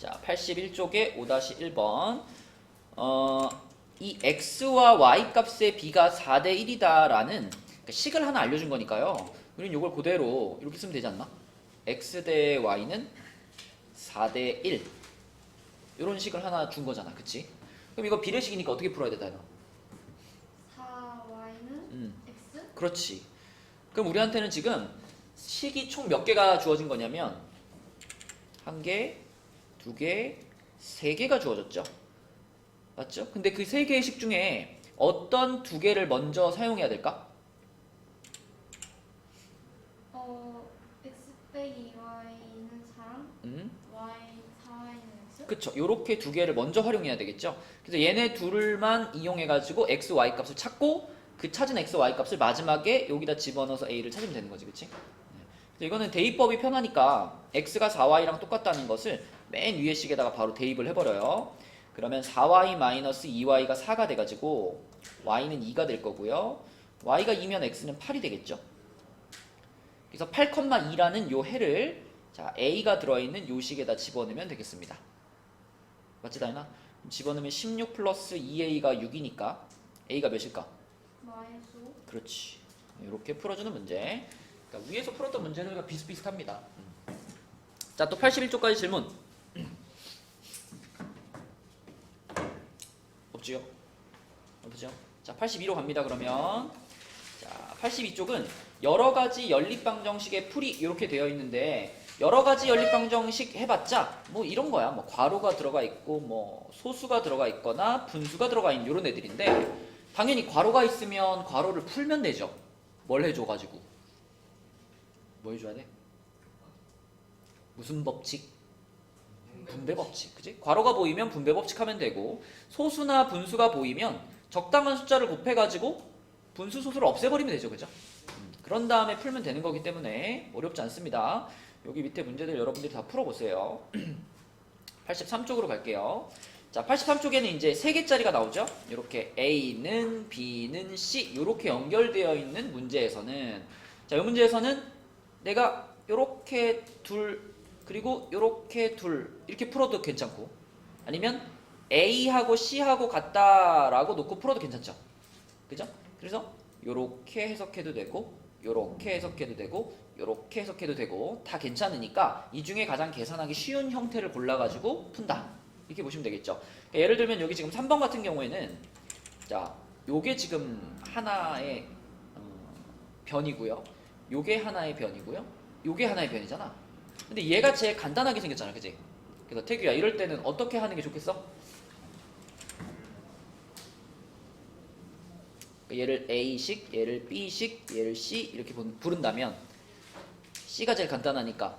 자, 81쪽에 5-1번. 이 x와 y 값의 b가 4대 1이다라는 식을 하나 알려준 거니까요. 우리는 이걸 그대로 이렇게 쓰면 되지 않나? x 대 y는 4대 1. 이런 식을 하나 준 거잖아. 그치? 그럼 이거 비례식이니까 어떻게 풀어야 돼, 다현아? 4y는 x? 그렇지. 그럼 우리한테는 지금 식이 총 몇 개가 주어진 거냐면 1개, 2개, 3개가 주어졌죠. 맞죠? 근데 그 3개의 식 중에 어떤 2개를 먼저 사용해야 될까? x 빼기 y는 4, y 4y는 x? 그쵸. 요렇게 2개를 먼저 활용해야 되겠죠. 그래서 얘네 둘만 이용해가지고 x, y 값을 찾고 그 찾은 x, y 값을 마지막에 여기다 집어넣어서 a를 찾으면 되는 거지. 그치? 네. 이거는 대입법이 편하니까 x가 4y랑 똑같다는 것을 맨 위에 식에다가 바로 대입을 해버려요. 그러면 4y-2y가 4가 돼가지고 y는 2가 될 거고요. y가 2면 x는 8이 되겠죠. 그래서 8,2라는 요 해를 자 a가 들어있는 요 식에다 집어넣으면 되겠습니다. 맞지 다현아? 집어넣으면 16 플러스 2a가 6이니까 a가 몇일까? 마이너스 5? 그렇지. 이렇게 풀어주는 문제. 그러니까 위에서 풀었던 문제들과 비슷비슷합니다. 자, 또 81쪽까지 질문. 없지요? 없죠? 자, 82로 갑니다. 그러면 자, 82쪽은 여러 가지 연립방정식의 풀이 이렇게 되어 있는데 여러 가지 연립방정식 해봤자 뭐 이런 거야. 뭐 괄호가 들어가 있고 뭐 소수가 들어가 있거나 분수가 들어가 있는 이런 애들인데 당연히 괄호가 있으면 괄호를 풀면 되죠. 뭘 해줘가지고 뭐 해줘야 돼? 무슨 법칙? 분배 법칙, 그지? 괄호가 보이면 분배 법칙 하면 되고 소수나 분수가 보이면 적당한 숫자를 곱해가지고 분수 소수를 없애버리면 되죠, 그죠? 그런 다음에 풀면 되는 거기 때문에 어렵지 않습니다. 여기 밑에 문제들 여러분들이 다 풀어보세요. 83쪽으로 갈게요. 자, 83쪽에는 이제 3개짜리가 나오죠? 이렇게 A는 B는 C 이렇게 연결되어 있는 문제에서는 자, 이 문제에서는 내가 이렇게 둘 그리고 이렇게 둘 이렇게 풀어도 괜찮고 아니면 A하고 C하고 같다라고 놓고 풀어도 괜찮죠? 그죠? 그래서 이렇게 해석해도 되고 이렇게 해석해도 되고 이렇게 해석해도 되고 다 괜찮으니까 이 중에 가장 계산하기 쉬운 형태를 골라가지고 푼다. 이렇게 보시면 되겠죠. 그러니까 예를 들면 여기 지금 3번 같은 경우에는 자, 요게 지금 하나의 변이고요. 요게 하나의 변이고요. 요게 하나의 변이잖아. 근데 얘가 제일 간단하게 생겼잖아. 그지? 그래서 태규야 이럴 때는 어떻게 하는 게 좋겠어? 얘를 A식, 얘를 B식, 얘를 C 이렇게 부른다면 C가 제일 간단하니까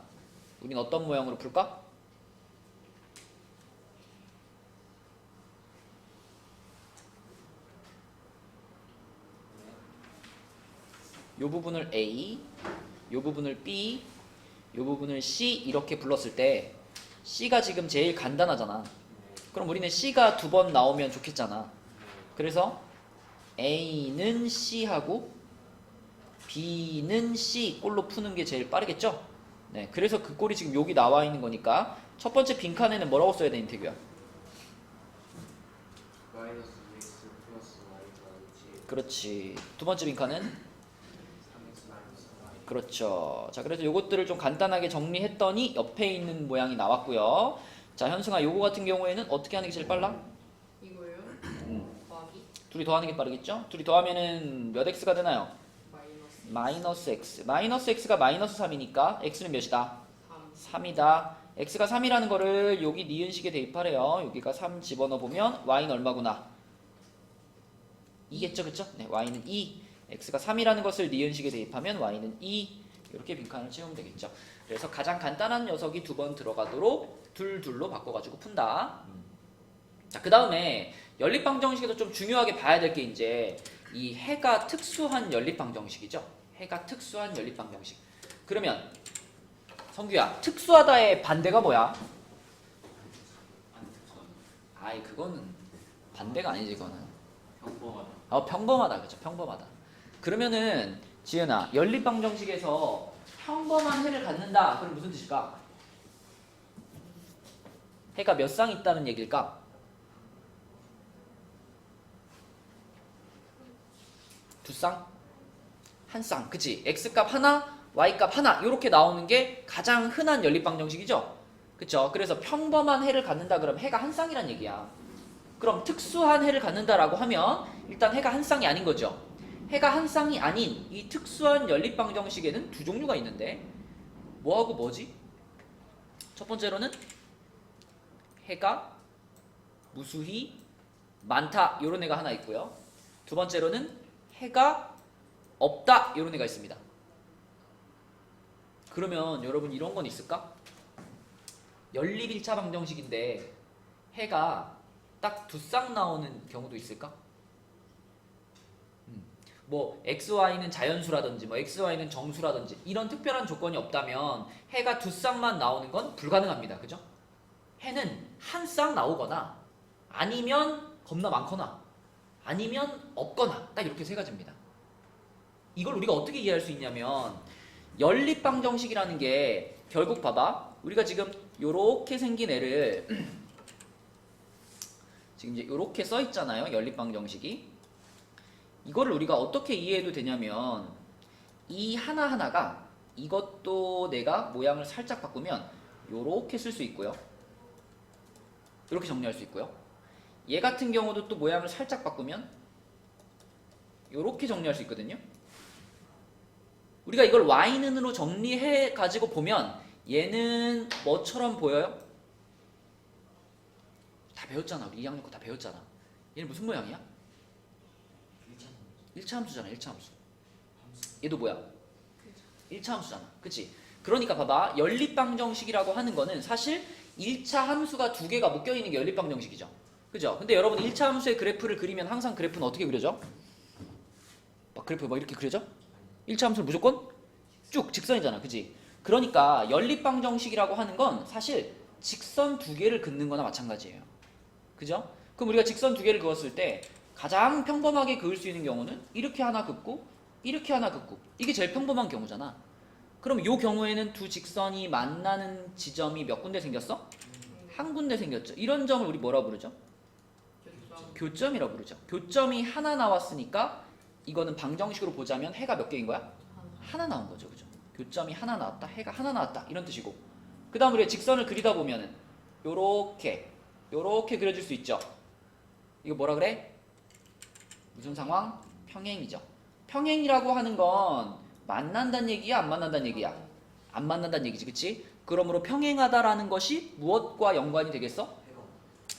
우린 어떤 모양으로 풀까? 요 부분을 A, 요 부분을 B, 요 부분을 C 이렇게 불렀을 때 C가 지금 제일 간단하잖아. 그럼 우리는 C가 2번 나오면 좋겠잖아. 그래서 A는 C하고 B는 C 꼴로 푸는 게 제일 빠르겠죠? 네, 그래서 그 꼴이 지금 여기 나와 있는 거니까 첫 번째 빈칸에는 뭐라고 써야 돼, 인태규야? 마이너스 2x 플러스 y가 7. 그렇지. 두 번째 빈칸은? 3x 마이너스 y. 그렇죠. 자, 그래서 요것들을 좀 간단하게 정리했더니 옆에 있는 모양이 나왔고요. 자, 현승아, 요거 같은 경우에는 어떻게 하는 게 제일 빨라? 이거요? 더하기? 둘이 더하는 게 빠르겠죠? 둘이 더하면은 몇 x가 되나요? 마이너스 마이너스 x. 마이너스 x가 마이너스 3이니까 x는 몇이다? 3 3이다. x가 3이라는 거를 여기 니은식에 대입하래요. 여기가 3 집어넣어 보면 y는 얼마구나? 2겠죠, 그쵸? 네, y는 2. x가 3이라는 것을 니은식에 대입하면 y는 2. 이렇게 빈칸을 채우면 되겠죠. 그래서 가장 간단한 녀석이 2번 들어가도록 둘로 바꿔가지고 푼다. 자, 그 다음에 연립방정식에서 좀 중요하게 봐야 될 게 이제 이 해가 특수한 연립방정식이죠. 해가 특수한 연립방정식. 그러면 성규야, 특수하다의 반대가 뭐야? 아이, 그거는 반대가 아니지, 그거는. 평범하다. 평범하다, 그죠? 평범하다. 그러면은 지은아, 연립방정식에서 평범한 해를 갖는다. 그럼 무슨 뜻일까? 해가 몇 쌍 있다는 얘기일까? 두 쌍? 한 쌍, 그치? x값 하나, y값 하나 이렇게 나오는 게 가장 흔한 연립방정식이죠? 그쵸? 그래서 평범한 해를 갖는다 그러면 해가 한 쌍이란 얘기야. 그럼 특수한 해를 갖는다라고 하면 일단 해가 한 쌍이 아닌 거죠. 해가 한 쌍이 아닌 이 특수한 연립방정식에는 두 종류가 있는데 뭐하고 뭐지? 첫 번째로는 해가 무수히 많다 이런 애가 하나 있고요. 두 번째로는 해가 없다 이런 애가 있습니다. 그러면 여러분 이런 건 있을까? 연립 1차 방정식인데 해가 딱 두 쌍 나오는 경우도 있을까? 뭐 XY는 자연수라든지 뭐 XY는 정수라든지 이런 특별한 조건이 없다면 해가 두 쌍만 나오는 건 불가능합니다. 그죠? 해는 한 쌍 나오거나 아니면 겁나 많거나 아니면 없거나 딱 이렇게 세 가지입니다. 이걸 우리가 어떻게 이해할 수 있냐면 연립방정식이라는 게 결국 봐봐. 우리가 지금 요렇게 생긴 애를 지금 이제 요렇게 써 있잖아요. 연립방정식이. 이거를 우리가 어떻게 이해해도 되냐면 이 하나하나가 이것도 내가 모양을 살짝 바꾸면 요렇게 쓸 수 있고요. 이렇게 정리할 수 있고요. 얘 같은 경우도 또 모양을 살짝 바꾸면 요렇게 정리할 수 있거든요. 우리가 이걸 y는으로 정리해 가지고 보면 얘는 뭐처럼 보여요? 다 배웠잖아. 우리 2학년 거 다 배웠잖아. 얘는 무슨 모양이야? 1차 함수잖아. 1차 함수. 얘도 뭐야? 1차 함수잖아. 그치? 그러니까 봐봐. 연립방정식이라고 하는 거는 사실 1차 함수가 두 개가 묶여있는 게 연립방정식이죠. 그죠? 근데 여러분 1차 함수의 그래프를 그리면 항상 그래프는 어떻게 그려져? 막 그래프 막 이렇게 그려져? 1차 함수는 무조건 쭉 직선이잖아. 그치? 그러니까 연립방정식이라고 하는 건 사실 직선 두 개를 긋는 거나 마찬가지예요. 그죠? 그럼 우리가 직선 두 개를 그었을 때 가장 평범하게 그을 수 있는 경우는 이렇게 하나 긋고 이렇게 하나 긋고 이게 제일 평범한 경우잖아. 그럼 이 경우에는 두 직선이 만나는 지점이 몇 군데 생겼어? 한 군데 생겼죠. 이런 점을 우리 뭐라 부르죠? 교점이라고 부르죠. 교점이 하나 나왔으니까 이거는 방정식으로 보자면 해가 몇 개인 거야? 하나 나온 거죠. 그죠? 교점이 하나 나왔다. 해가 하나 나왔다. 이런 뜻이고. 그 다음 우리가 직선을 그리다 보면은 요렇게 그려질 수 있죠. 이거 뭐라 그래? 무슨 상황? 평행이죠. 평행이라고 하는 건 만난다는 얘기야? 안 만난다는 얘기야? 안 만난다는 얘기지. 그치? 그러므로 평행하다라는 것이 무엇과 연관이 되겠어?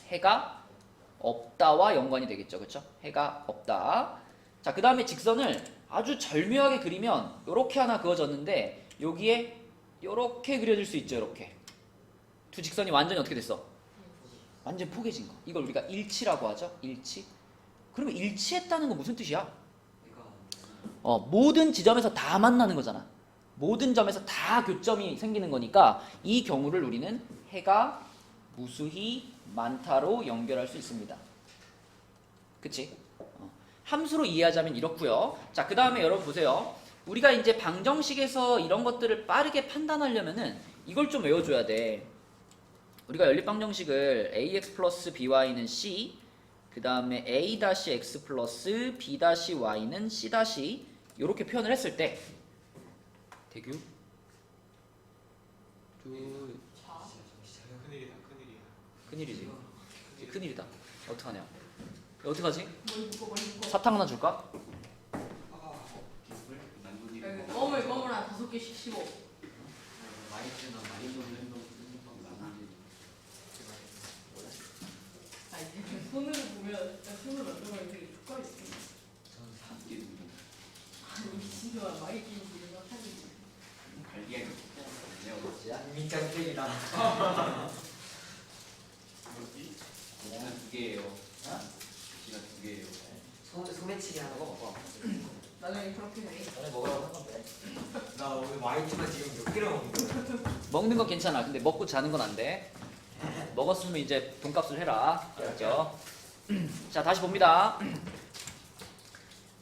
해가 없다와 연관이 되겠죠. 그쵸? 해가 없다. 자, 그 다음에 직선을 아주 절묘하게 그리면 요렇게 하나 그어졌는데 여기에 요렇게 그려질 수 있죠. 이렇게. 두 직선이 완전히 어떻게 됐어? 완전 포개진 거. 이걸 우리가 일치라고 하죠. 일치. 그러면 일치했다는 건 무슨 뜻이야? 모든 지점에서 다 만나는 거잖아. 모든 점에서 다 교점이 생기는 거니까 이 경우를 우리는 해가 무수히 많다로 연결할 수 있습니다. 그치? 함수로 이해하자면 이렇고요. 자, 그 다음에 여러분 보세요. 우리가 이제 방정식에서 이런 것들을 빠르게 판단하려면은 이걸 좀 외워줘야 돼. 우리가 연립방정식을 ax 플러스 by는 c, 그 다음에 a-x 플러스 b-y는 c- 이렇게 표현을 했을 때 대규 큰일이지. 큰일이다. 어떡하냐? 어떡하지? 사탕 하나 줄까? 껌을 한 5개씩 씹어. 마이크나 많이 좀 행동 아니 손으로 보면 손으로 만들면 되게 촉감이 있어. 저는 사기 누구 아니 진짜 많이 끼는 거 사진. 갈기하게 민can택이다. 시간 2개예요. 시간 2개예요. 소매치기 하는 거 먹어. 나중에 그렇게 해. 전에 먹으라고 한 건데. 나 오늘 와이프가 지금 몇 개를 먹는 거야? 먹는 건 괜찮아. 근데 먹고 자는 건 안 돼. 먹었으면 이제 돈값을 해라. 알았죠? 자, 다시 봅니다.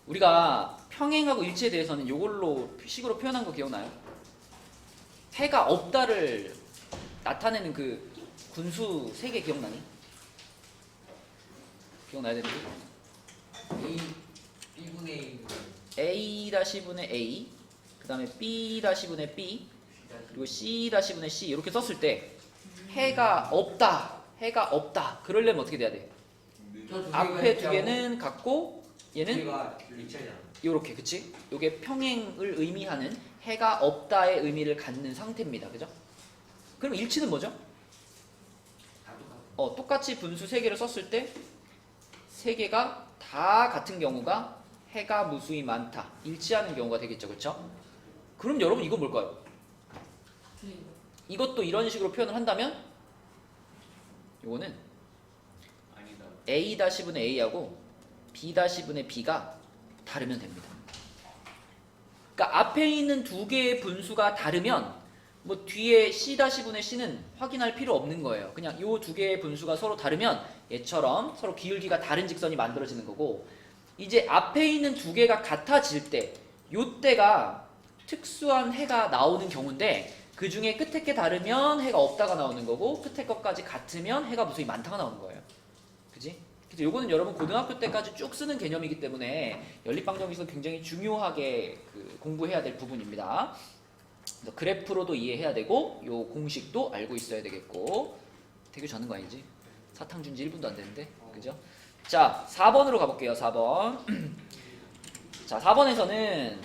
우리가 평행하고 일치에 대해서는 이걸로 식으로 표현한 거 기억나요? 해가 없다를 나타내는 그 군수 3개 기억나니? 기억나야 되는데. B분의 A-분의 A, 그 다음에 B-분의 B, 그리고 C-분의 C 이렇게 썼을 때 해가 없다. 그러려면 어떻게 돼야 돼? 앞에 두 개는 같고 얘는 얘가 일치하잖아. 요렇게, 그치? 요게 평행을 의미하는 해가 없다의 의미를 갖는 상태입니다. 그죠? 그럼 일치는 뭐죠? 다 똑같아. 똑같이 분수 3개를 썼을 때 3개가 다 같은 경우가 해가 무수히 많다. 일치하는 경우가 되겠죠. 그쵸? 그럼 여러분 이건 뭘까요? 틀린다. 이것도 이런 식으로 표현을 한다면 요거는 아니다. A-분의 A하고 B-분의 B가 다르면 됩니다. 그러니까 앞에 있는 두 개의 분수가 다르면 뭐 뒤에 C-분의 C는 확인할 필요 없는 거예요. 그냥 요 두 개의 분수가 서로 다르면 얘처럼 서로 기울기가 다른 직선이 만들어지는 거고, 이제 앞에 있는 두 개가 같아질 때 요때가 특수한 해가 나오는 경우인데, 그 중에 끝에 게 다르면 해가 없다가 나오는 거고 끝에 것까지 같으면 해가 무수히 많다가 나오는 거예요. 그지? 그래서 요거는 여러분 고등학교 때까지 쭉 쓰는 개념이기 때문에 연립방정식에서 굉장히 중요하게 공부해야 될 부분입니다. 그래서 그래프로도 이해해야 되고 요 공식도 알고 있어야 되겠고. 되게 자는 거 아니지? 사탕 준 지 1분도 안 됐는데. 그죠? 자, 4번으로 가볼게요. 4번. 자, 4번에서는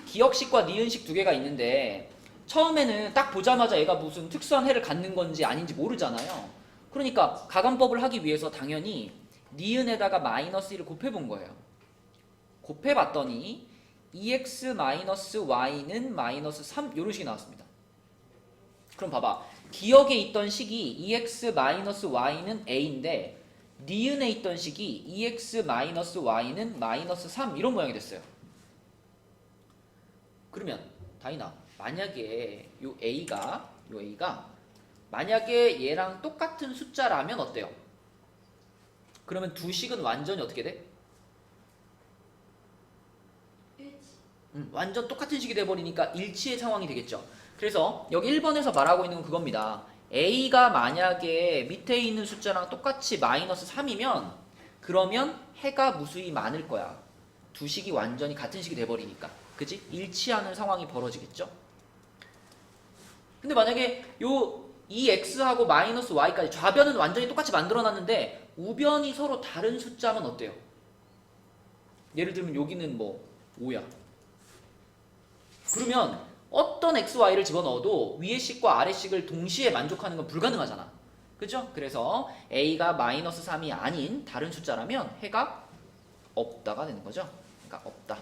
기역식과 니은식 두 개가 있는데 처음에는 딱 보자마자 얘가 무슨 특수한 해를 갖는 건지 아닌지 모르잖아요. 그러니까 가감법을 하기 위해서 당연히 니은에다가 마이너스 1을 곱해본 거예요. 곱해봤더니 2x-y는 마이너스 3 이런 식이 나왔습니다. 그럼 봐봐. 기역에 있던 식이 2x-y는 a인데 니은에 있던 식이 2x-y는 마이너스 3 이런 모양이 됐어요. 그러면 다이나 만약에 요 A가 만약에 얘랑 똑같은 숫자라면 어때요? 그러면 두 식은 완전히 어떻게 돼? 완전 똑같은 식이 돼버리니까 일치의 상황이 되겠죠. 그래서 여기 1번에서 말하고 있는 건 그겁니다. A가 만약에 밑에 있는 숫자랑 똑같이 마이너스 3이면 그러면 해가 무수히 많을 거야. 두 식이 완전히 같은 식이 돼버리니까. 그지? 일치하는 상황이 벌어지겠죠? 근데 만약에 이 x하고 마이너스 y까지 좌변은 완전히 똑같이 만들어놨는데 우변이 서로 다른 숫자면 어때요? 예를 들면 여기는 뭐 5야. 그러면 어떤 x, y를 집어넣어도 위의 식과 아래 식을 동시에 만족하는 건 불가능하잖아. 그죠? 그래서 a가 마이너스 3이 아닌 다른 숫자라면 해가 없다가 되는 거죠. 그러니까 없다.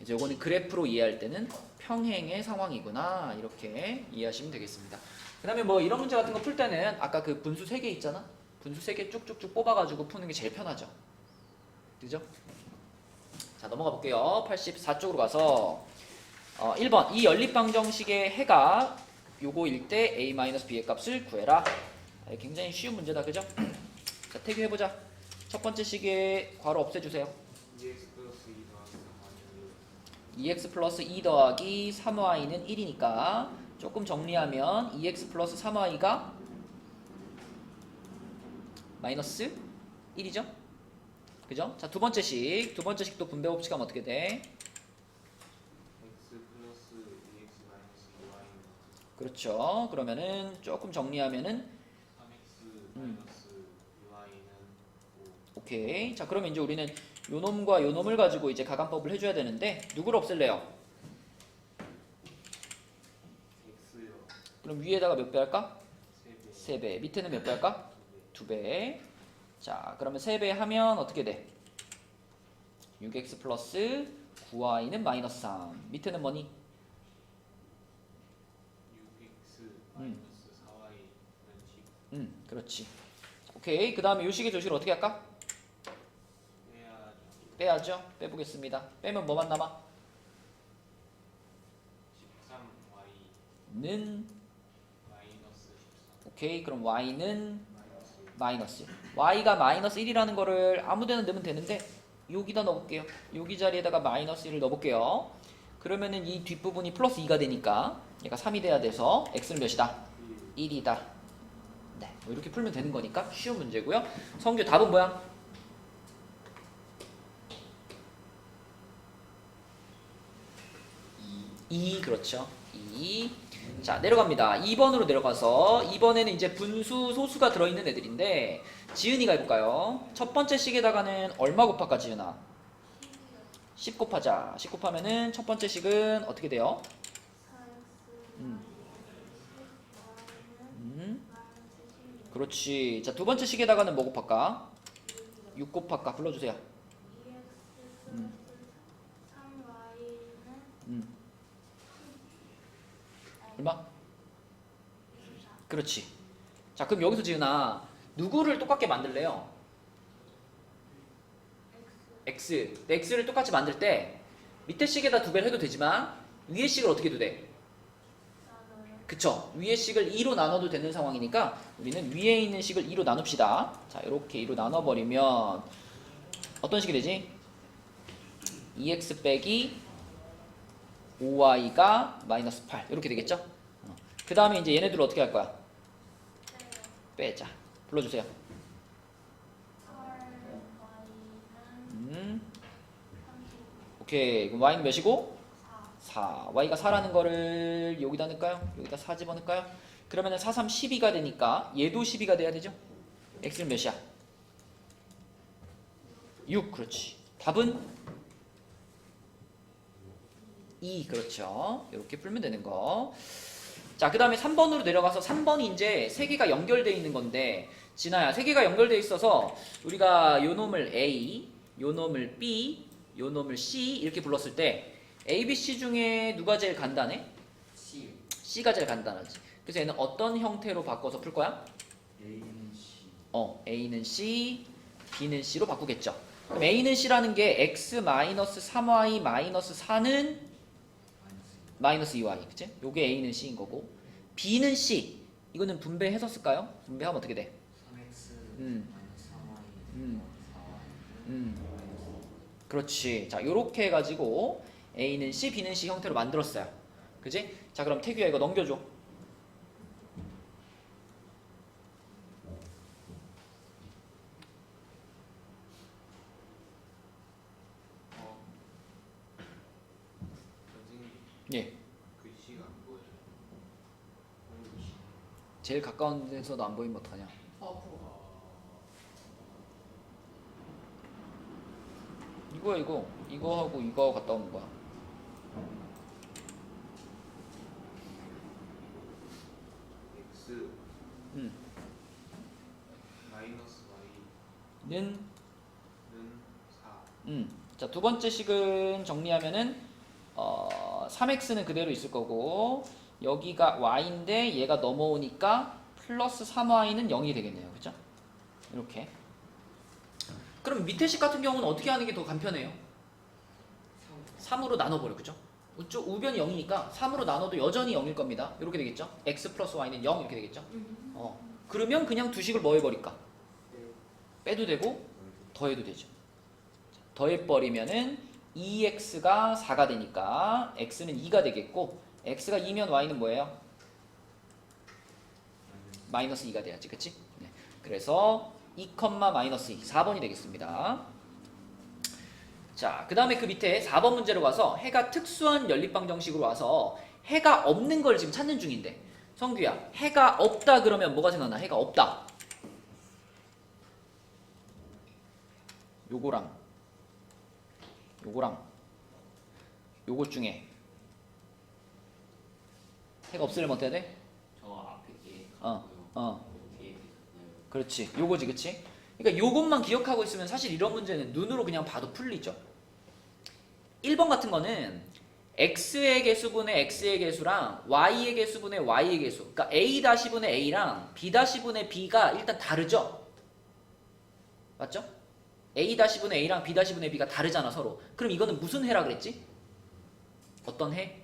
이제 요거는 그래프로 이해할 때는 평행의 상황이구나 이렇게 이해하시면 되겠습니다. 그 다음에 뭐 이런 문제 같은 거 풀 때는 아까 그 분수 3개 있잖아. 분수 3개 쭉쭉쭉 뽑아가지고 푸는 게 제일 편하죠. 그죠? 자, 넘어가 볼게요. 84쪽으로 가서 1번 이 연립방정식의 해가 요거일 때 a-b의 값을 구해라. 굉장히 쉬운 문제다. 그죠? 자, 태교해보자. 첫 번째 식의 괄호 없애주세요. 2x 플러스 2 더하기 3y는 1이니까 조금 정리하면 2x 플러스 3y가 마이너스 1이죠? 그죠? 자, 두 번째 식도 분배 법칙하면 어떻게 돼? x 플러스 2x 마이너스 2y 그렇죠. 그러면은 조금 정리하면은 3x 마이너스 2y는 5. 오케이. 자, 그러면 이제 우리는 요 놈과 요 놈을 가지고 이제 가감법을 해줘야 되는데 누구를 없앨래요? x요. 그럼 위에다가 몇 배 할까? 3배. 3배. 밑에는 몇 배 할까? 2배. 자, 그러면 3배 하면 어떻게 돼? 6x 플러스 9y는 마이너스 3. 밑에는 뭐니? 6x 마이너스 4y는 10. 그렇지. 오케이. 그 다음에 요 식의 조식을 어떻게 할까? 빼야죠. 빼야죠. 빼보겠습니다. 빼면 뭐만 남아? 13y 는 마이너스 13. 오케이. 그럼 y는 마이너스 마이너스. y가 마이너스 1이라는 거를 아무데나 넣으면 되는데 여기다 넣어볼게요. 여기 자리에다가 마이너스 1을 넣어볼게요. 그러면은 이 뒷부분이 플러스 2가 되니까 얘가 3이 돼야 돼서 x는 몇이다? 1이다. 네. 뭐 이렇게 풀면 되는 거니까 쉬운 문제고요. 성규 답은 뭐야? 2 그렇죠. 2. 자 내려갑니다. 2번으로 내려가서 이번에는 이제 분수 소수가 들어있는 애들인데 지은이가 해볼까요? 첫 번째 식에다가는 얼마 곱할까 지은아? 10 곱하자. 10 곱하면은 첫 번째 식은 어떻게 돼요? 4x 그렇지. 자 두 번째 식에다가는 뭐 곱할까? 6 곱할까? 불러주세요. 2x 3y는 얼마? 그렇지. 자 그럼 여기서 지은아 누구를 똑같게 만들래요? x. x를 똑같이 만들 때 밑에 식에다 2배를 해도 되지만 위에 식을 어떻게 해도 돼? 그쵸? 위에 식을 2로 나눠도 되는 상황이니까 우리는 위에 있는 식을 2로 나눕시다. 자 이렇게 2로 나눠버리면 어떤 식이 되지? 2x 빼기 5y가 마이너스 8 이렇게 되겠죠? 그 다음에 이제 얘네들을 어떻게 할 거야? 빼자. 불러주세요. 8y는 오케이. 그럼 y는 몇이고? 4. y가 4라는 거를 여기다 넣을까요? 여기다 4 집어넣을까요? 그러면은 4, 3, 12가 되니까 얘도 12가 돼야 되죠? x는 몇이야? 6. 그렇지. 답은 2. 그렇죠. 이렇게 풀면 되는 거. 자, 그 다음에 3번으로 내려가서 3번이 이제 3개가 연결되어 있는 건데 진아야 3개가 연결되어 있어서 우리가 요 놈을 A, 요 놈을 B, 요 놈을 C 이렇게 불렀을 때 A, B, C 중에 누가 제일 간단해? C. C가 제일 간단하지. 그래서 얘는 어떤 형태로 바꿔서 풀 거야? A는 C. A는 C, B는 C로 바꾸겠죠. 그럼 A는 C라는 게 x-3y-4는 마이너스 2y, 그치? 요게 A는 C인 거고 B는 C, 이거는 분배해서 쓸까요? 분배하면 어떻게 돼? 3x 음. 마이너스 3y 음. 4y 그렇지. 자, 요렇게 해가지고 A는 C, B는 C 형태로 만들었어요. 그지? 자, 그럼 태규야 이거 넘겨줘. 선생님 예. 글씨가 안 보여요. 제일 가까운 데서도 안 보이면 어떡하냐? 앞으로. 이거야 이거. 이거하고 이거하고 갔다 오는 거야. x 음. 마이너스 는 y는 4. 자, 두 번째 식은 정리하면은 3x는 그대로 있을 거고 여기가 y인데 얘가 넘어오니까 플러스 3y는 0이 되겠네요. 그죠? 이렇게. 그럼 밑에 식 같은 경우는 어떻게 하는 게 더 간편해요? 3으로 나눠버려. 그죠? 우변이 0이니까 3으로 나눠도 여전히 0일 겁니다. 이렇게 되겠죠? x 플러스 y는 0 이렇게 되겠죠? 그러면 그냥 두 식을 뭐 해버릴까? 빼도 되고 더해도 되죠. 더해버리면은 2x가 4가 되니까 x는 2가 되겠고 x가 2면 y는 뭐예요? 마이너스 2가 돼야지. 그치? 네. 그래서 2, 마이너스 2 4번이 되겠습니다. 자, 그 다음에 그 밑에 4번 문제로 가서 해가 특수한 연립방 정식으로 와서 해가 없는 걸 지금 찾는 중인데 성규야 해가 없다 그러면 뭐가 생각나? 해가 없다 요거랑 요것 중에 해가 없으려면 어때야 돼? 저 앞에 게 어. 뒤에 있나요? 그렇지. 요거지, 그치? 그러니까 요것만 기억하고 있으면 사실 이런 문제는 눈으로 그냥 봐도 풀리죠. 1번 같은 거는 x의 개수분의 x의 개수랑 y의 개수분의 y의 개수. 그러니까 a-분의 a랑 b-분의 b가 일단 다르죠? 맞죠? a-분의 a랑 b-분의 b가 다르잖아, 서로. 그럼 이거는 무슨 해라 그랬지? 어떤 해?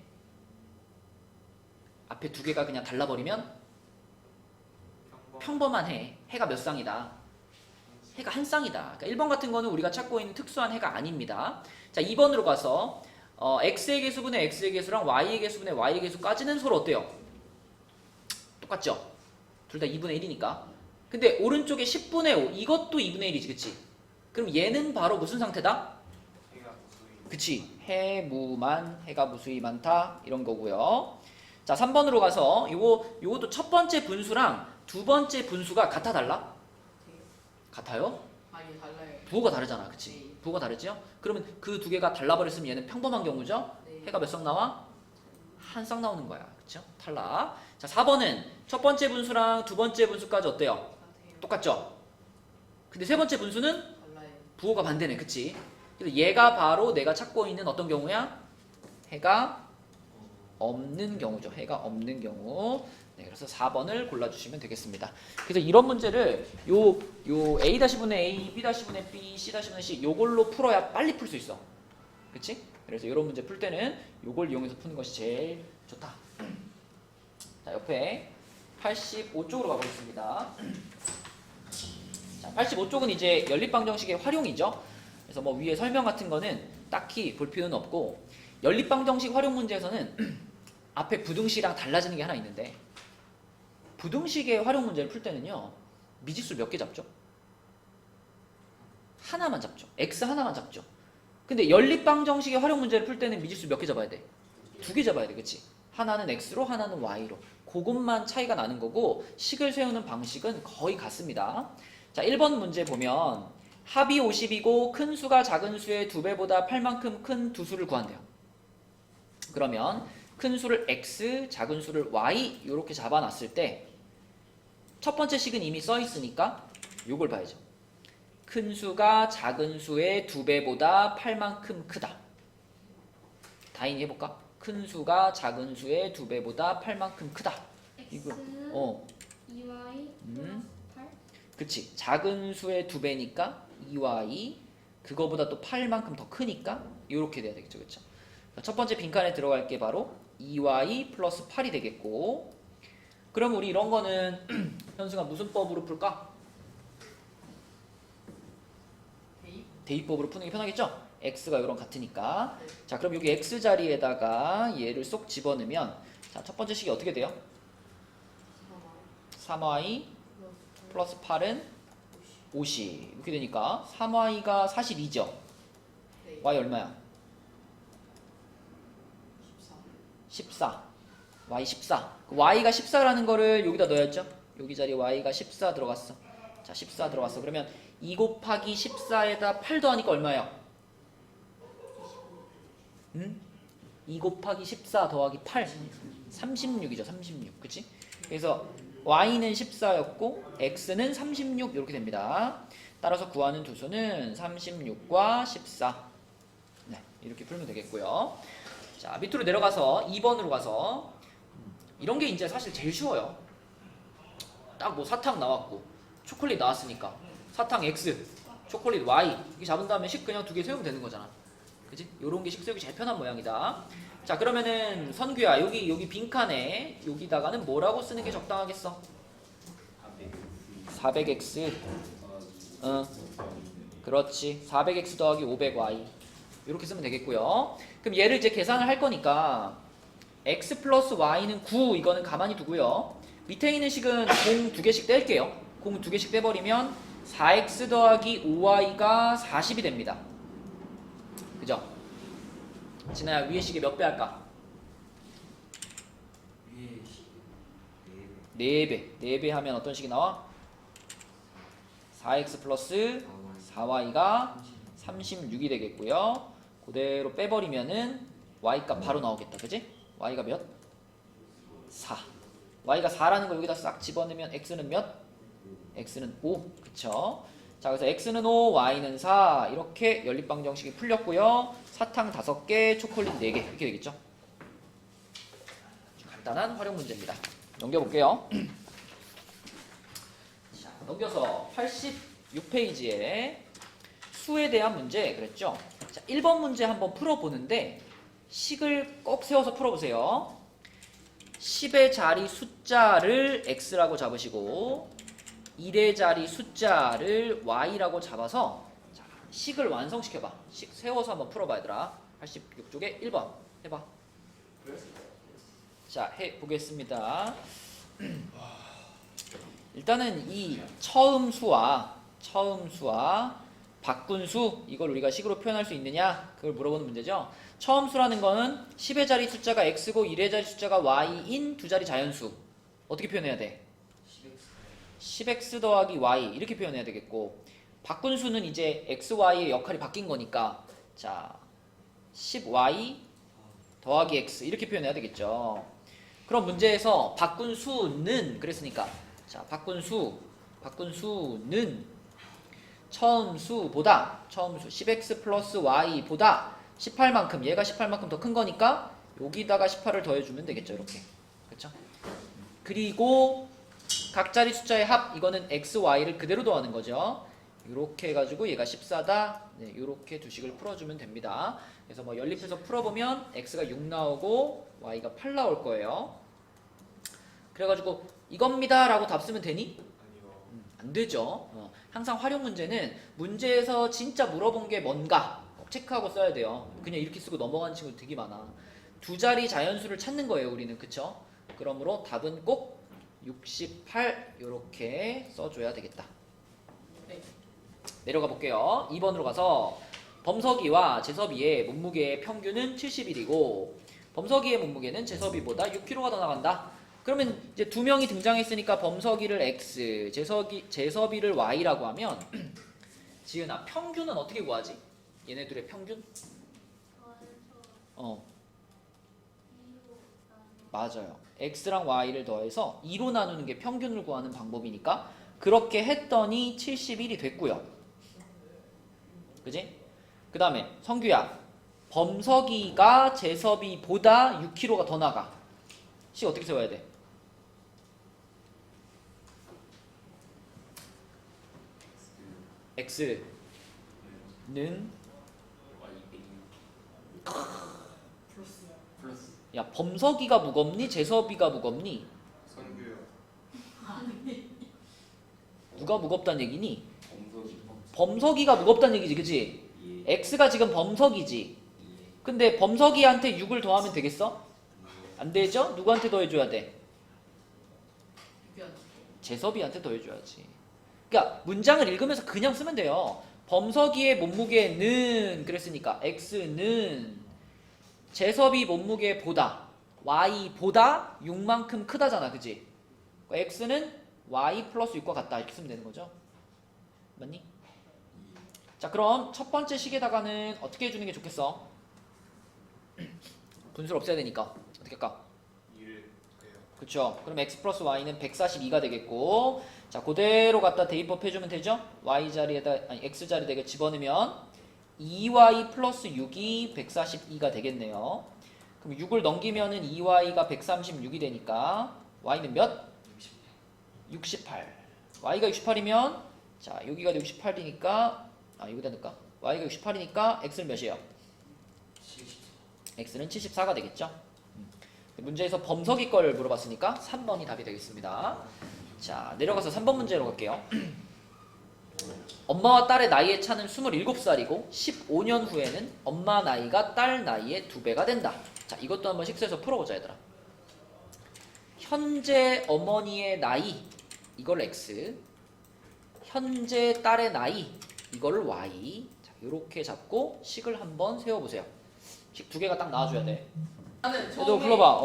앞에 두 개가 그냥 달라버리면 평범한 해. 해가 몇 쌍이다? 해가 한 쌍이다. 그러니까 1번 같은 거는 우리가 찾고 있는 특수한 해가 아닙니다. 자, 2번으로 가서 x의 개수분의 x의 개수랑 y의 개수분의 y의 개수까지는 서로 어때요? 똑같죠? 둘 다 2분의 1이니까. 근데 오른쪽에 10분의 5 이것도 2분의 1이지 그치? 그럼 얘는 바로 무슨 상태다? 해가 무수히. 그치 해무만 해가 무수히 많다 이런 거고요. 자 3번으로 가서 요것도 첫 번째 분수랑 두 번째 분수가 같아 달라? 같아요? 아니 달라요. 부호가 다르잖아 그치? 부호가 다르죠? 그러면 그 두 개가 달라버렸으면 얘는 평범한 경우죠? 네. 해가 몇 석 나와? 한 석 나오는 거야 그쵸? 탈락. 자 4번은 첫 번째 분수랑 두 번째 분수까지 어때요? 같아요. 똑같죠? 근데 세 번째 분수는 달라요. 부호가 반대네 그치? 그래서 얘가 바로 내가 찾고 있는 어떤 경우야? 해가 없는 경우죠. 해가 없는 경우. 네, 그래서 4번을 골라주시면 되겠습니다. 그래서 이런 문제를 요 A-분의 A, B-분의 B, C-분의 C 요걸로 풀어야 빨리 풀 수 있어. 그치? 그래서 이런 문제 풀 때는 요걸 이용해서 푸는 것이 제일 좋다. 자, 옆에 85쪽으로 가보겠습니다. 자, 85쪽은 이제 연립방정식의 활용이죠. 그래서 뭐 위에 설명 같은 거는 딱히 볼 필요는 없고 연립방정식 활용 문제에서는 앞에 부등식이랑 달라지는 게 하나 있는데 부등식의 활용 문제를 풀 때는요 미지수 몇 개 잡죠? 하나만 잡죠. x 하나만 잡죠. 근데 연립방정식의 활용 문제를 풀 때는 미지수 몇 개 잡아야 돼? 두 개 잡아야 돼 그치? 하나는 x로 하나는 y로 그것만 차이가 나는 거고 식을 세우는 방식은 거의 같습니다. 자 1번 문제 보면 합이 50이고 큰 수가 작은 수의 2배보다 8만큼 큰 두 수를 구한대요. 그러면 큰 수를 x, 작은 수를 y 이렇게 잡아놨을 때 첫 번째 식은 이미 써 있으니까 요걸 봐야죠. 큰 수가 작은 수의 2배보다 8만큼 크다. 다인이 해볼까? 큰 수가 작은 수의 2배보다 8만큼 크다. X 이거 2Y 플러스 8 그치. 작은 수의 2배니까 2y 그거보다 또 8만큼 더 크니까 이렇게 돼야 되겠죠. 그쵸? 첫 번째 빈칸에 들어갈 게 바로 2y 플러스 8이 되겠고 그럼 우리 이런 거는 현수가 무슨 법으로 풀까? 대입? 대입법으로 푸는 게 편하겠죠? x가 이런 같으니까 네. 자 그럼 여기 x 자리에다가 얘를 쏙 집어넣으면 자 첫 번째 식이 어떻게 돼요? 3y 플러스 8은 50 이렇게 되니까 3y가 42죠? 네. y 얼마야? 14. 14 y 14 y가 14라는 거를 여기다 넣어야죠. 여기 자리에 y가 14 들어갔어. 자 14 들어갔어. 그러면 2 곱하기 14에다 8 더하니까 얼마예요? 2 곱하기 14 더하기 8 36이죠. 36 그치? 그래서 y는 14였고 x는 36 이렇게 됩니다. 따라서 구하는 두 수는 36과 14 네, 이렇게 풀면 되겠고요. 자 밑으로 내려가서 2번으로 가서 이런 게 이제 사실 제일 쉬워요. 딱 뭐 사탕 나왔고 초콜릿 나왔으니까 사탕 X, 초콜릿 Y 이렇게 잡은 다음에 식 그냥 두 개 세우면 되는 거잖아. 그치? 요런 게 식 세우기 제일 편한 모양이다. 자 그러면은 선규야 여기 빈칸에 여기다가는 뭐라고 쓰는 게 적당하겠어? 400X 그렇지 400X 더하기 500Y 이렇게 쓰면 되겠고요. 그럼 얘를 이제 계산을 할 거니까 x 플러스 y는 9 이거는 가만히 두고요. 밑에 있는 식은 공 2개씩 뗄게요. 공 2개씩 떼버리면 4x 더하기 5y가 40이 됩니다. 그죠? 진아야 위에 식에 몇 배 할까? 위에 시 4배 4배 하면 어떤 식이 나와? 4x 플러스 4y가 36이 되겠고요. 그대로 빼버리면은 y값 바로 나오겠다. 그지? y가 몇? 4. y가 4라는 거 여기다 싹 집어넣으면 x는 몇? x는 5. 그쵸? 자, 그래서 x는 5, y는 4. 이렇게 연립방정식이 풀렸고요. 사탕 5개, 초콜릿 4개. 이렇게 되겠죠? 간단한 활용 문제입니다. 넘겨볼게요. 자, 넘겨서 86페이지에 수에 대한 문제 그랬죠? 자, 1번 문제 한번 풀어보는데 식을 꼭 세워서 풀어보세요. 10의 자리 숫자를 x라고 잡으시고 1의 자리 숫자를 y라고 잡아서 자, 식을 완성시켜봐. 식 세워서 한번 풀어봐 얘들아. 86쪽에 1번 해봐. 자 해보겠습니다. 일단은 이 처음수와 바꾼 수 이걸 우리가 식으로 표현할 수 있느냐 그걸 물어보는 문제죠. 처음수라는 거는 10의 자리 숫자가 x고 1의 자리 숫자가 y인 두 자리 자연수. 어떻게 표현해야 돼? 10x 더하기 y 이렇게 표현해야 되겠고, 바꾼 수는 이제 x, y의 역할이 바뀐 거니까 자 10y 더하기 x 이렇게 표현해야 되겠죠. 그럼 문제에서 바꾼 수는 그랬으니까 자 바꾼 수는 처음수보다 처음수 10x 플러스 y보다 18만큼 얘가 18만큼 더 큰 거니까 여기다가 18을 더해주면 되겠죠. 이렇게 그렇죠? 그리고 각 자리 숫자의 합 이거는 x, y를 그대로 더하는 거죠. 이렇게 해가지고 얘가 14다. 네, 이렇게 두 식을 풀어주면 됩니다. 그래서 뭐 연립해서 풀어보면 x가 6 나오고 y가 8 나올 거예요. 그래가지고 이겁니다 라고 답 쓰면 되니? 아니요. 안 되죠. 항상 활용 문제는 문제에서 진짜 물어본 게 뭔가 꼭 체크하고 써야 돼요. 그냥 이렇게 쓰고 넘어가는 친구들 되게 많아. 두 자리 자연수를 찾는 거예요 우리는. 그쵸? 그러므로 답은 꼭 68 이렇게 써줘야 되겠다. 네. 내려가 볼게요. 2번으로 가서 범석이와 재섭이의 몸무게의 평균은 71이고 범석이의 몸무게는 재섭이보다 6kg가 더 나간다. 그러면 이제 두 명이 등장했으니까 범석이를 x, 재섭이를 y라고 하면 지은아 평균은 어떻게 구하지? 얘네들의 평균? 맞아요. x랑 y를 더해서 2로 나누는 게 평균을 구하는 방법이니까 그렇게 했더니 71이 됐고요. 그지? 그 다음에 성규야, 범석이가 재섭이보다 6kg가 더 나가. 식 어떻게 세워야 돼? x는 플러스. 플러스 야 범석이가 무겁니? 재섭이가 무겁니? 선규요. 누가 무겁다는 얘기니? 범석이 범석이가 무겁다는 얘기지, 그치? x가 지금 범석이지. 근데 범석이한테 6을 더하면 되겠어? 안 되죠? 누구한테 더해줘야 돼? 재섭이한테 더해줘야지. 그러니까 문장을 읽으면서 그냥 쓰면 돼요. 범석이의 몸무게는 그랬으니까 x는 재섭이 몸무게보다 y보다 6만큼 크다잖아, 그치? 그러니까 x는 y 플러스 6과 같다 이렇게 쓰면 되는 거죠. 맞니? 자, 그럼 첫 번째 식에다가는 어떻게 해주는 게 좋겠어? 분수를 없애야 되니까 어떻게 할까? 2를 해요. 그쵸? 그럼 x 플러스 y는 142가 되겠고, 자 그대로 갖다 대입법 해주면 되죠? y 자리에다 아니 x 자리에다 집어넣으면 2y 플러스 6이 142가 되겠네요. 그럼 6을 넘기면은 2y가 136이 되니까 y는 몇? 68. y가 68이면 자 여기가 68이니까 여기다 넣을까? y가 68이니까 x는 몇이에요? x는 74가 되겠죠? 문제에서 범석이 걸 물어봤으니까 3번이 답이 되겠습니다. 자, 내려가서 3번 문제로 갈게요. 엄마와 딸의 나이의 차는 27살이고 15년 후에는 엄마 나이가 딸 나이의 2배가 된다. 자, 이것도 한번 식수에서 풀어보자 얘들아. 현재 어머니의 나이 이걸 x, 현재 딸의 나이 이거를 y. 자, 이렇게 잡고 식을 한번 세워보세요. 식 두 개가 딱 나와줘야 돼. 나는 너도 처음에 불러봐.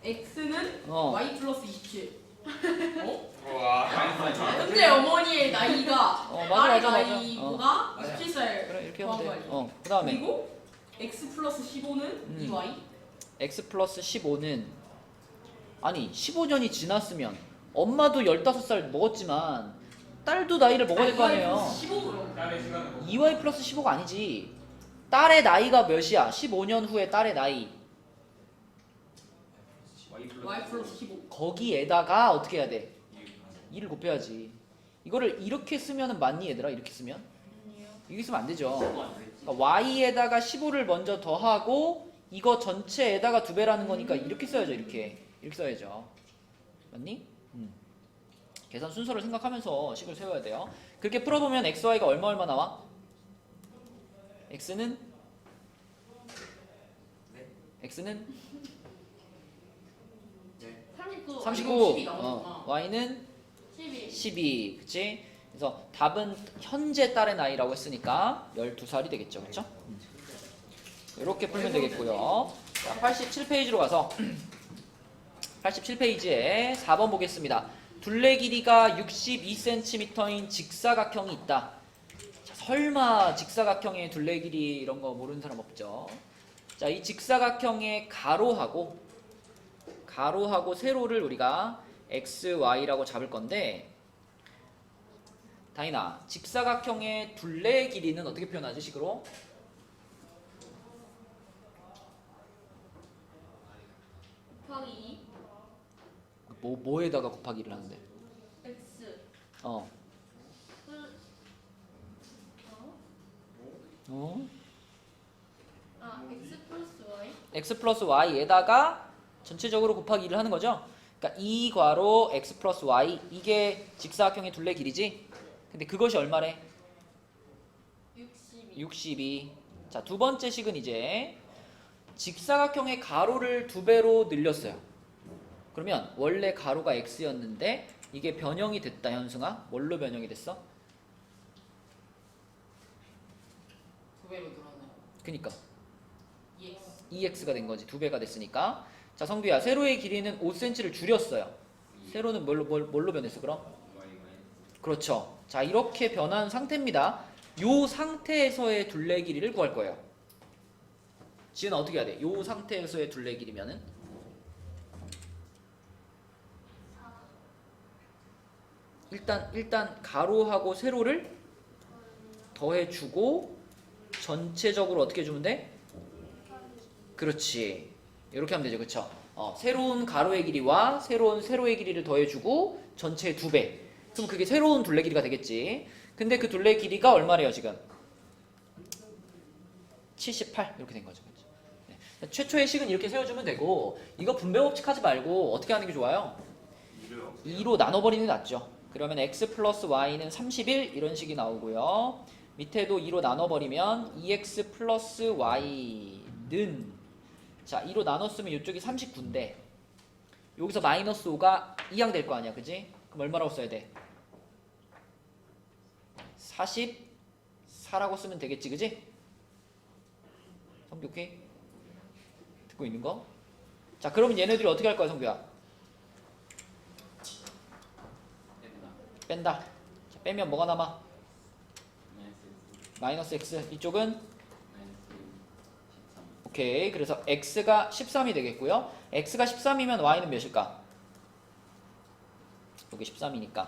x는 어. y 플러스 27. 와. 현재 어머니의 나이가 맞아. 딸의 나이보다 맞아. 17살. 그래 이렇게 하면 돼. 정확하게. 그 다음에 그리고 x 플러스 15는 2y. x 플러스 15는 아니 15년이 지났으면 엄마도 15살 먹었지만 딸도 나이를 먹어야 될 거 아니에요. 15로. 딸의 시간을 2y 플러스 15가 아니지. 딸의 나이가 몇이야? 15년 후에 딸의 나이. y 플러스 15. 거기에다가 어떻게 해야 돼? 2를 곱해야지. 이거를 이렇게 쓰면은 맞니 얘들아? 이렇게 쓰면? 이렇게 쓰면 안 되죠. 그러니까 y에다가 15를 먼저 더하고 이거 전체에다가 2배라는 거니까 이렇게 써야죠. 이렇게 써야죠. 맞니? 계산 순서를 생각하면서 식을 세워야 돼요. 그렇게 풀어보면 xy가 얼마 나와? x는 39. 39. 이거 10이 나오잖아. y는 12, 그치? 그래서 답은 현재 딸의 나이라고 했으니까 12살이 되겠죠, 그쵸? 이렇게 풀면 되겠고요. 자, 87페이지로 가서 87페이지에 4번 보겠습니다. 둘레 길이가 62cm인 직사각형이 있다. 자, 설마 직사각형의 둘레 길이 이런 거 모르는 사람 없죠? 자, 이 직사각형의 가로하고 세로를 우리가 x, y라고 잡을 건데, 다인아, 직사각형의 둘레 길이는 어떻게 표현하지, 식으로? 곱하기 뭐에다가 곱하기를 하는데? x 어. 플 x 플러스 y x 플러스 y에다가 전체적으로 곱하기를 하는 거죠. 그러니까 2 괄호 x 플러스 y, 이게 직사각형의 둘레 길이지. 근데 그것이 얼마래? 62. 자, 두 번째 식은 이제 직사각형의 가로를 2배로 늘렸어요. 그러면 원래 가로가 x였는데 이게 변형이 됐다, 현승아. 뭘로 변형이 됐어? 2배로 늘었네. 그니까 2x. 2x가 된 거지. 2배가 됐으니까. 자, 성규야, 세로의 길이는 5cm를 줄였어요. 세로는 뭘로 변했어, 그럼? 그렇죠. 자, 이렇게 변한 상태입니다. 요 상태에서의 둘레 길이를 구할 거예요. 지은아, 어떻게 해야 돼? 요 상태에서의 둘레 길이면은 일단 가로하고 세로를 더해주고 전체적으로 어떻게 해주면 돼? 그렇지. 이렇게 하면 되죠, 그쵸? 새로운 가로의 길이와 새로운 세로의 길이를 더해주고 전체의 2배. 그럼 그게 새로운 둘레 길이가 되겠지. 근데 그 둘레 길이가 얼마래요, 지금? 78 이렇게 된 거죠. 그렇죠? 네. 최초의 식은 이렇게 세워주면 되고, 이거 분배 법칙 하지 말고 어떻게 하는 게 좋아요? 2로 나눠버리는 게 낫죠. 그러면 x 플러스 y는 31 이런 식이 나오고요. 밑에도 2로 나눠버리면 2x 플러스 y는, 자, 2로 나눴으면 이쪽이 39인데 여기서 마이너스 5가 2항 될 거 아니야, 그지? 그럼 얼마라고 써야 돼? 44라고 쓰면 되겠지, 그지? 성규 오케이? 듣고 있는 거? 자, 그러면 얘네들이 어떻게 할 거야, 성규야? 뺀다. 자, 빼면 뭐가 남아? 마이너스 x. 이쪽은? 오케이. 그래서 x가 13이 되겠고요. x가 13이면 y는 몇일까? 여기 13이니까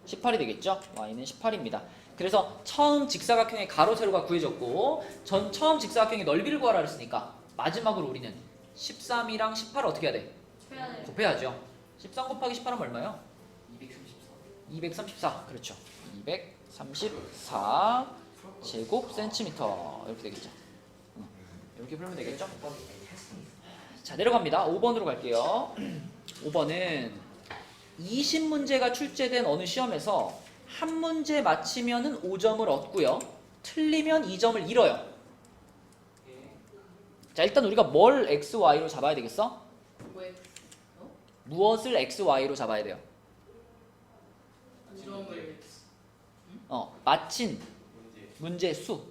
18이 되겠죠? y는 18입니다. 그래서 처음 직사각형의 가로 세로가 구해졌고 처음 직사각형의 넓이를 구하라 그랬으니까 마지막으로 우리는 13이랑 18을 어떻게 해야 돼? 곱해야죠. 13 곱하기 18하면 얼마예요? 234. 그렇죠. 234 제곱 센티미터 이렇게 되겠죠. 이렇게 풀면 되겠죠? 자, 내려갑니다. 5번으로 갈게요. 5번은 20문제가 출제된 어느 시험에서 한 문제 맞히면은 5점을 얻고요. 틀리면 2점을 잃어요. 자, 일단 우리가 뭘 x, y로 잡아야 되겠어? 왜? 무엇을 x, y로 잡아야 돼요? 점을 맞힌 문제 수.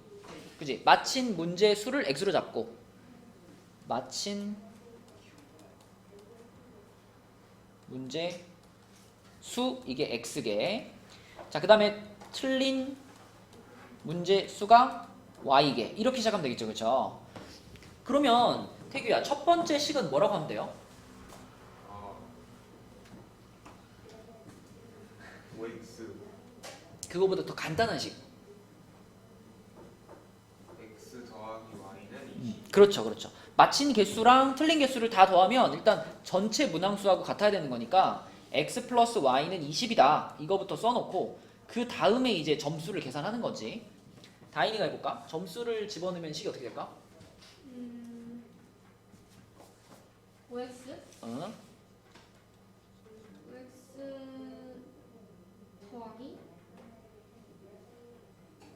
그지? 맞힌 문제 수를 x로 잡고 맞힌 문제 수, 이게 x개. 자, 그 다음에 틀린 문제 수가 y개. 이렇게 시작하면 되겠죠, 그렇죠? 그러면 태규야, 첫 번째 식은 뭐라고 하면 돼요? 5x 그거보다 더 간단한 식. x 더하기 y는 20. 그렇죠, 그렇죠. 맞힌 개수랑 틀린 개수를 다 더하면 일단 전체 문항수하고 같아야 되는 거니까 x 플러스 y는 20이다. 이거부터 써놓고 그 다음에 이제 점수를 계산하는 거지. 다인이가 해볼까? 점수를 집어넣으면 식이 어떻게 될까? 5x 어? 5x 더하기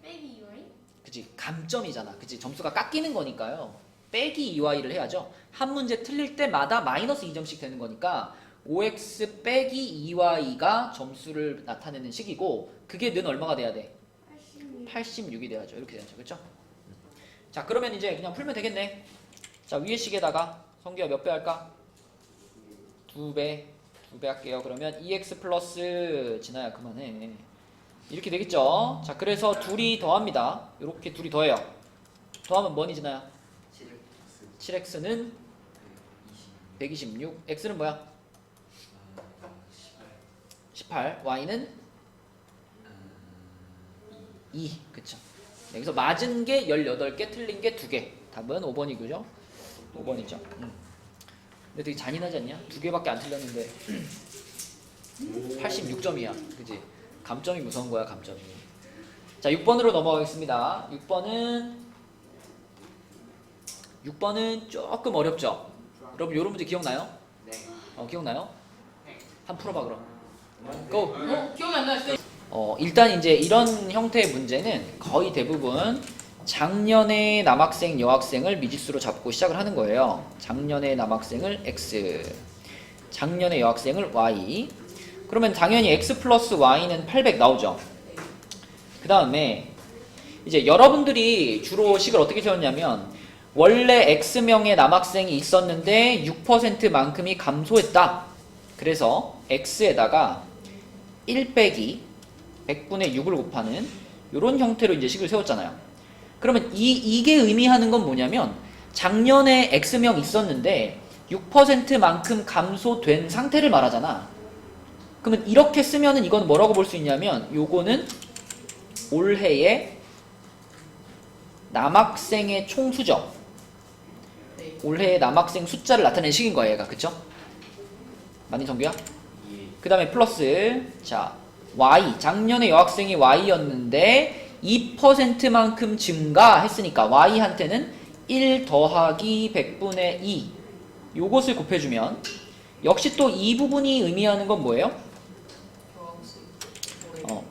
빼기 2y 그치, 감점이잖아. 그치, 점수가 깎이는 거니까요. 빼기 2y를 해야죠. 한 문제 틀릴 때마다 마이너스 2점씩 되는 거니까 5x 빼기 2y가 점수를 나타내는 식이고 그게 는 얼마가 돼야 돼? 86이 돼야죠. 이렇게 돼야죠. 그렇죠? 자, 그러면 이제 그냥 풀면 되겠네. 자, 위의 식에다가 성규야 몇 배 할까? 2배. 2배 할게요. 그러면 2x 플러스 진아야 그만해. 이렇게 되겠죠? 자, 그래서 둘이 더합니다. 이렇게 둘이 더해요. 더하면 뭐니 진아야? 7x는 126. x는 뭐야? 18. y는 2. 그쵸? 여기서 맞은 게 18개, 틀린 게 2개. 답은 5번이고요. 5번이죠. 근데 되게 잔인하지 않냐? 2개밖에 안 틀렸는데 86점이야. 그치? 감점이 무서운 거야, 감점이. 자, 6번으로 넘어가겠습니다. 6번은 조금 어렵죠? 여러분, 요런 문제 기억나요? 네. 기억나요? 한번 풀어봐, 그럼. 고! 기억이 안 나요. 일단 이제 이런 형태의 문제는 거의 대부분 작년의 남학생, 여학생을 미지수로 잡고 시작을 하는 거예요. 작년의 남학생을 x, 작년의 여학생을 y. 그러면 당연히 x 플러스 y는 800 나오죠. 그 다음에 이제 여러분들이 주로 식을 어떻게 세웠냐면 원래 x명의 남학생이 있었는데 6%만큼이 감소했다. 그래서 x에다가 1 빼기 100분의 6을 곱하는 이런 형태로 이제 식을 세웠잖아요. 그러면 이게 의미하는 건 뭐냐면 작년에 x명 있었는데 6%만큼 감소된 상태를 말하잖아. 그러면 이렇게 쓰면은 이건 뭐라고 볼 수 있냐면 요거는 올해의 남학생의 총수죠. 네. 올해의 남학생 숫자를 나타내는 식인 거야, 얘가. 그쵸? 맞니, 정규야? 그 다음에 플러스, 자, y. 작년에 여학생이 y였는데 2%만큼 증가했으니까 y한테는 1 더하기 100분의 2 요것을 곱해주면 역시 또 이 부분이 의미하는 건 뭐예요?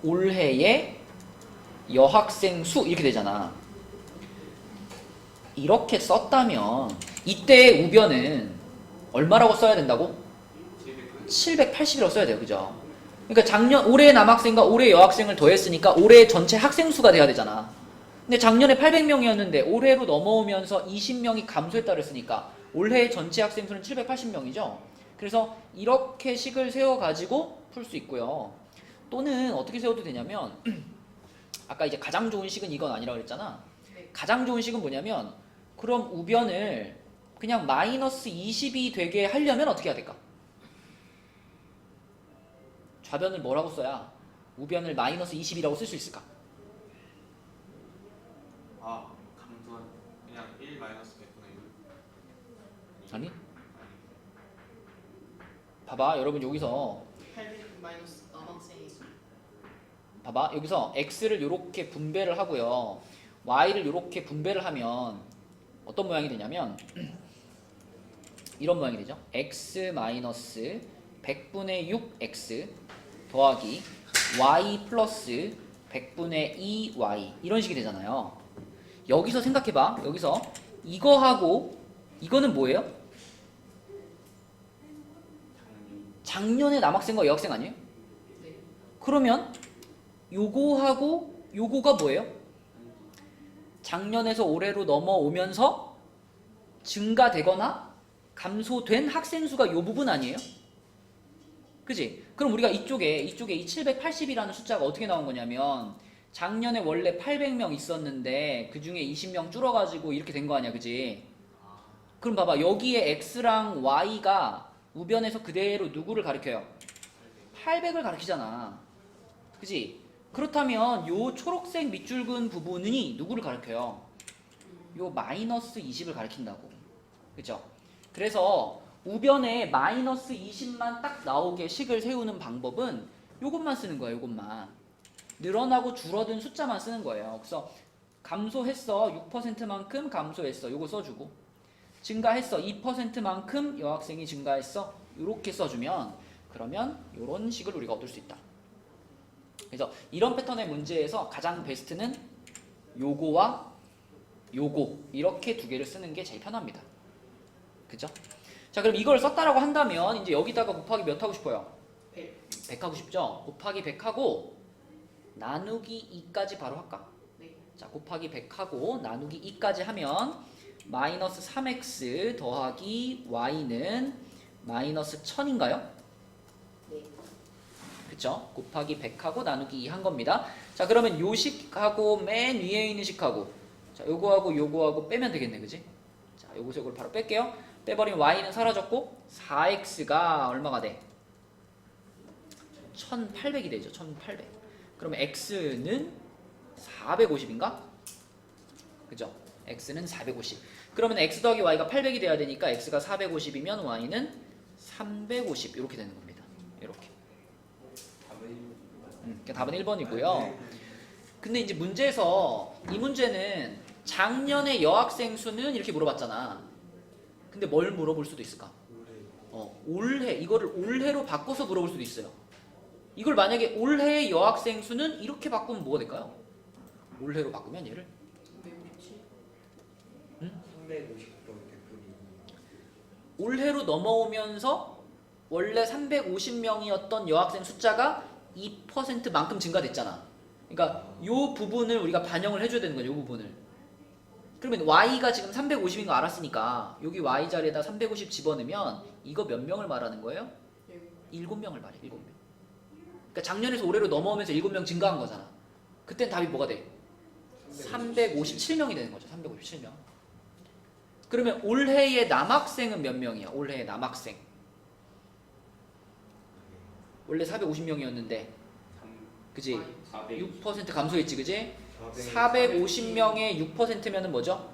올해의 여학생 수 이렇게 되잖아. 이렇게 썼다면 이때 우변은 얼마라고 써야 된다고? 780이라고 써야 돼요. 그죠? 그러니까 올해 남학생과 올해 여학생을 더했으니까 올해 전체 학생 수가 돼야 되잖아. 근데 작년에 800명이었는데 올해로 넘어오면서 20명이 감소했다 그랬으니까 올해 전체 학생 수는 780명이죠. 그래서 이렇게 식을 세워가지고 풀 수 있고요. 또는 어떻게 세워도 되냐면 아까 이제 가장 좋은 식은 이건 아니라고 그랬잖아. 가장 좋은 식은 뭐냐면 그럼 우변을 그냥 마이너스 20이 되게 하려면 어떻게 해야 될까? 좌변을 뭐라고 써야 우변을 마이너스 20이라고 쓸 수 있을까? 아, 감소한 그냥 1 마이너스 100분의 6. 아니? 봐봐, 여러분 여기서 800 마이너스 남학생이 수. 봐봐, 여기서 x를 이렇게 분배를 하고요, y를 이렇게 분배를 하면 어떤 모양이 되냐면 이런 모양이 되죠. x 마이너스 100분의 6x 더하기 y 플러스 100분의 2y 이런 식이 되잖아요. 여기서 생각해봐. 여기서 이거하고 이거는 뭐예요? 작년에 남학생과 여학생 아니에요? 네. 그러면 요거하고 요거가 뭐예요? 작년에서 올해로 넘어오면서 증가되거나 감소된 학생 수가 요 부분 아니에요? 그지? 그럼 우리가 이쪽에 이 780이라는 숫자가 어떻게 나온 거냐면 작년에 원래 800명 있었는데 그 중에 20명 줄어가지고 이렇게 된 거 아니야, 그지? 그럼 봐봐, 여기에 x랑 y가 우변에서 그대로 누구를 가리켜요? 800을 가리키잖아, 그지? 그렇다면 요 초록색 밑줄근 부분이 누구를 가리켜요? 요 마이너스 20을 가리킨다고, 그죠? 그래서 우변에 마이너스 20만 딱 나오게 식을 세우는 방법은 요것만 쓰는 거예요. 요것만 늘어나고 줄어든 숫자만 쓰는 거예요. 그래서 감소했어 6%만큼 감소했어 요거 써주고, 증가했어 2%만큼 여학생이 증가했어 요렇게 써주면 그러면 요런 식을 우리가 얻을 수 있다. 그래서 이런 패턴의 문제에서 가장 베스트는 요거와 요거 이렇게 두 개를 쓰는 게 제일 편합니다. 그죠? 자, 그럼 이걸 썼다라고 한다면 이제 여기다가 곱하기 몇 하고 싶어요? 100. 100 하고 싶죠? 곱하기 100하고 나누기 2까지 바로 할까? 네. 자, 곱하기 100하고 나누기 2까지 하면 마이너스 3x 더하기 y는 마이너스 1000인가요? 네. 그쵸? 곱하기 100하고 나누기 2 한 겁니다. 자, 그러면 요 식하고 맨 위에 있는 식하고 자, 요거하고 요거하고 빼면 되겠네, 그지? 자, 요거서 요걸 바로 뺄게요. 빼버리면 y는 사라졌고 4x가 얼마가 돼? 1800이 되죠. 1800. 그러면 x는 450인가? 그죠? x는 450. 그러면 x 더하기 y가 800이 돼야 되니까 x가 450이면 y는 350 이렇게 되는 겁니다. 이렇게. 그러니까 답은 1번이고요. 근데 이제 문제에서 이 문제는 작년의 여학생 수는 이렇게 물어봤잖아. 근데 뭘 물어볼 수도 있을까? 올해. 이거를 올해로 바꿔서 물어볼 수도 있어요. 이걸 만약에 올해의 여학생 수는 이렇게 바꾸면 뭐가 될까요? 올해로 바꾸면 얘를 157. 350% 댓글이. 올해로 넘어오면서 원래 350명이었던 여학생 숫자가 2%만큼 증가됐잖아. 그러니까 요 부분을 우리가 반영을 해줘야 되는 거죠. 요 부분을. 그러면 y가 지금 350인 거 알았으니까 여기 y 자리에다 350 집어넣으면 이거 몇 명을 말하는 거예요? 7명을 말해. 7명. 그러니까 작년에서 올해로 넘어오면서 7명 증가한 거잖아. 그땐 답이 뭐가 돼? 357명이 되는 거죠. 357명. 그러면 올해의 남학생은 몇 명이야? 올해의 남학생. 원래 450명이었는데 그지? 6% 감소했지, 그지? 450명의 6%면은 뭐죠?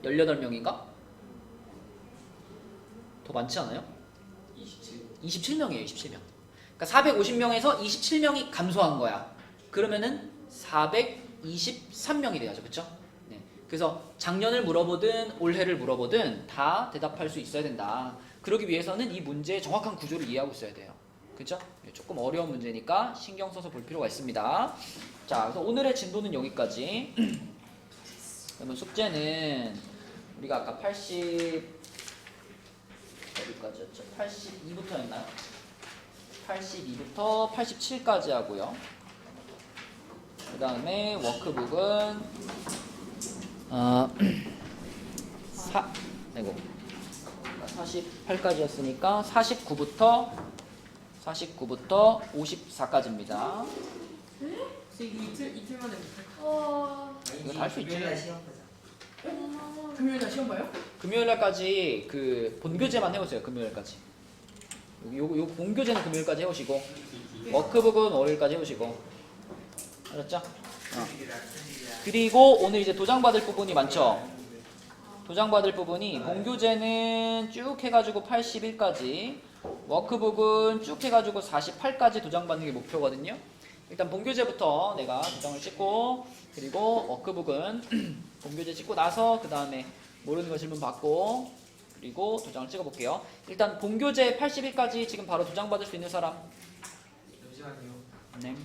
18명인가? 더 많지 않아요? 27명이에요, 27명. 그러니까 450명에서 27명이 감소한 거야. 그러면은 423명이 돼야죠, 그렇죠? 네. 그래서 작년을 물어보든 올해를 물어보든 다 대답할 수 있어야 된다. 그러기 위해서는 이 문제의 정확한 구조를 이해하고 있어야 돼요. 그렇죠? 조금 어려운 문제니까 신경 써서 볼 필요가 있습니다. 자, 그래서 오늘의 진도는 여기까지. 그러면 숙제는 우리가 아까 80 어디까지였죠? 82부터였나요? 82부터 87까지 하고요. 그 다음에 워크북은 48까지였으니까 49부터 54까지입니다. 이거 이틀 만에 못할 이거 다 할 수 있지. 시험 보자. 금요일 날 시험 봐요? 금요일날까지 그 본교재만 해오세요. 금요일까지. 요 본교재는 금요일까지 해오시고 워크북은 월요일까지 해오시고. 알았죠? 그리고 오늘 이제 도장 받을 부분이 많죠. 도장 받을 부분이 본교재는 쭉 해가지고 81까지, 워크북은 쭉 해가지고 48까지 도장 받는 게 목표거든요. 일단 본교재부터 내가 도장을 찍고, 그리고 워크북은 본교재 찍고 나서 그 다음에 모르는 거 질문 받고, 그리고 도장을 찍어볼게요. 일단 본교재 81까지 지금 바로 도장 받을 수 있는 사람. 잠시만요. 네.